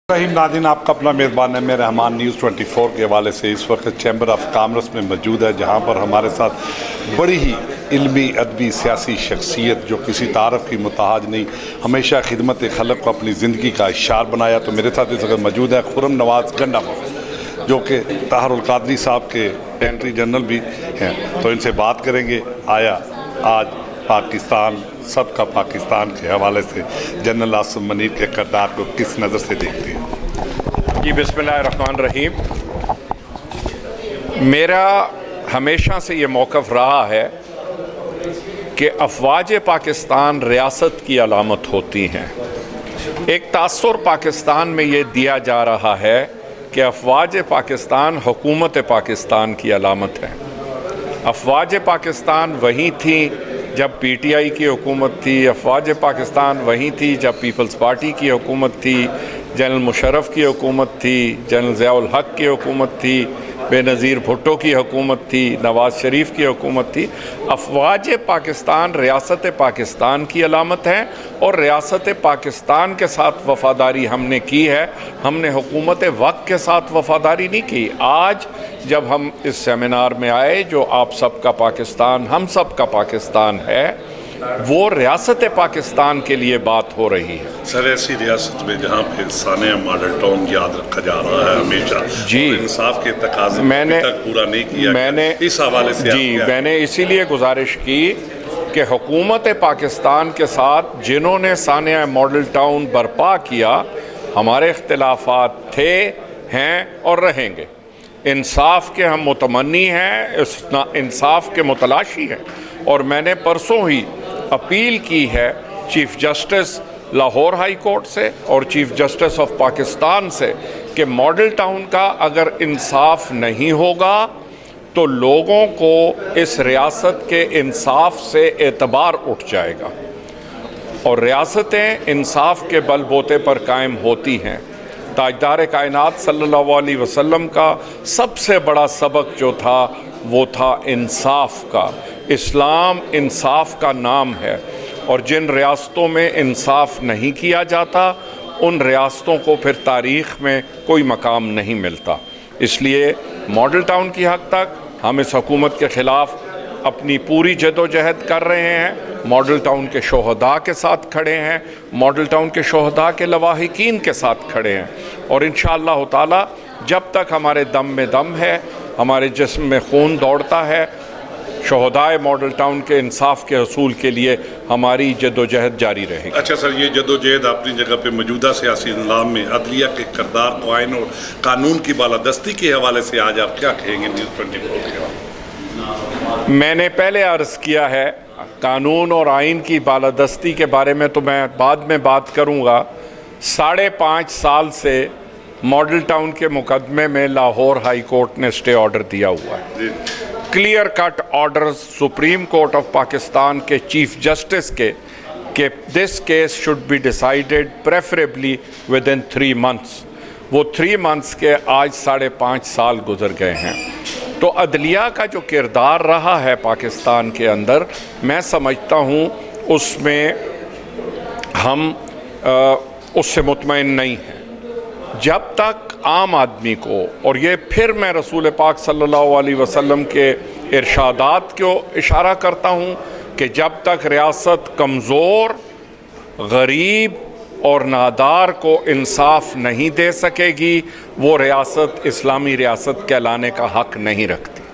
रहीम नाज़रीन, आपका अपना मेज़बान है मेरे रहमान न्यूज़ 24 के हवाले से इस वक्त चैम्बर ऑफ कॉमर्स में मौजूद है, जहाँ पर हमारे साथ बड़ी ही इल्मी अदबी सियासी शख्सियत जो किसी तारफ़ की मुताहज नहीं, हमेशा खिदमत खल्क़ को अपनी ज़िंदगी का इशार बनाया। तो मेरे साथ इस वक्त मौजूद है खुर्रम नवाज़ गंडापुर, जो कि ताहरुल क़ादरी साहब के सेक्रेटरी जनरल भी हैं। तो इनसे बात करेंगे आया आज पाकिस्तान सबका पाकिस्तान के हवाले से जनरल आसिम मुनीर के किरदार को किस नज़र से देखते हैं। जी बिस्मिल्लाहिर्रहमानिर्रहीम। मेरा हमेशा से ये मौक़िफ़ रहा है कि अफ़वाज पाकिस्तान रियासत की अलामत होती हैं। एक तासुर पाकिस्तान में ये दिया जा रहा है कि अफ़वाज पाकिस्तान हुकूमत पाकिस्तान की अलामत है। अफ़वाज पाकिस्तान वहीं थी जब PTI की हुकूमत थी, अफ़वाज पाकिस्तान वहीं थी जब पीपल्स पार्टी की हुकूमत थी, जनरल मुशर्रफ की हुकूमत थी, जनरल ज़ियाउल हक़ की हुकूमत थी, बेनज़ीर भुट्टो की हुकूमत थी, नवाज़ शरीफ की हुकूमत थी। अफ़वाज पाकिस्तान रियासत पाकिस्तान की अलामत है और रियासत पाकिस्तान के साथ वफ़ादारी हमने की है, हमने हुकूमत वक्त के साथ वफ़ादारी नहीं की। आज जब हम इस सेमिनार में आए, जो आप सबका पाकिस्तान, हम सब का पाकिस्तान है, वो रियासत पाकिस्तान के लिए बात हो रही है। सर, ऐसी रियासत में जहाँ पे सानिया मॉडल टाउन याद रखा जा रहा है हमेशा, जी, इंसाफ के तकाज़े मैंने तक पूरा नहीं किया, मैंने इस हवाले से जी मैंने इसीलिए गुजारिश की कि हुकूमत पाकिस्तान के साथ जिन्होंने सानिया मॉडल टाउन बर्पा किया, हमारे इख्तिलाफात थे, हैं और रहेंगे। इंसाफ के हम मुतमन्नी हैं, इस इंसाफ के मुतलाशी हैं। और मैंने परसों ही अपील की है chief justice Lahore high court से और चीफ़ जस्टिस ऑफ पाकिस्तान से कि मॉडल टाउन का अगर इंसाफ नहीं होगा तो लोगों को इस रियासत के इंसाफ से एतबार उठ जाएगा। और रियासतें इंसाफ के बलबूते पर कायम होती हैं। ताजदार कायनात सल्लल्लाहु अलैहि वसल्लम का सबसे बड़ा सबक जो था वो था इंसाफ का। इस्लाम इंसाफ का नाम है और जिन रियासतों में इंसाफ नहीं किया जाता उन रियासतों को फिर तारीख़ में कोई मकाम नहीं मिलता। इसलिए मॉडल टाउन की हद तक हम इस हुकूमत के ख़िलाफ़ अपनी पूरी जदोजहद कर रहे हैं। मॉडल टाउन के शोहदा के साथ खड़े हैं, मॉडल टाउन के शोहदा के लवाहिकीन के साथ खड़े हैं। और इंशाअल्लाह ताला जब तक हमारे दम में दम है, हमारे जिस्म में खून दौड़ता है, शोहदाए मॉडल टाउन के इंसाफ के हसूल के लिए हमारी जदोजहद जारी रहेगी। अच्छा सर, ये जदोजहद अपनी जगह पे मौजूदा सियासी निज़ाम में अदलिया के किरदार को आइन और कानून की बालादस्ती के हवाले से आज आप क्या कहेंगे न्यूज़ 24 के हवाले? मैंने पहले अर्ज़ किया है, कानून और आइन की बालादस्ती के बारे में तो मैं बाद में बात करूँगा। 5.5 साल से मॉडल टाउन के मुकदमे में लाहौर हाई कोर्ट ने स्टे ऑर्डर दिया हुआ है। Clear cut orders supreme court of Pakistan के चीफ जस्टिस के this case should be decided preferably with in 3 months. वो 3 मंथ्स के आज 5.5 साल गुजर गए हैं। तो अदलिया का जो किरदार रहा है पाकिस्तान के अंदर, मैं समझता हूँ उसमें हम उससे मुतमईन नहीं हैं। जब तक आम आदमी को, और ये फिर मैं रसूल पाक सल्लल्लाहु अलैहि वसल्लम के इरशादात को इशारा करता हूँ कि जब तक रियासत कमज़ोर, गरीब और नादार को इंसाफ नहीं दे सकेगी, वो रियासत इस्लामी रियासत कहलाने का हक़ नहीं रखती।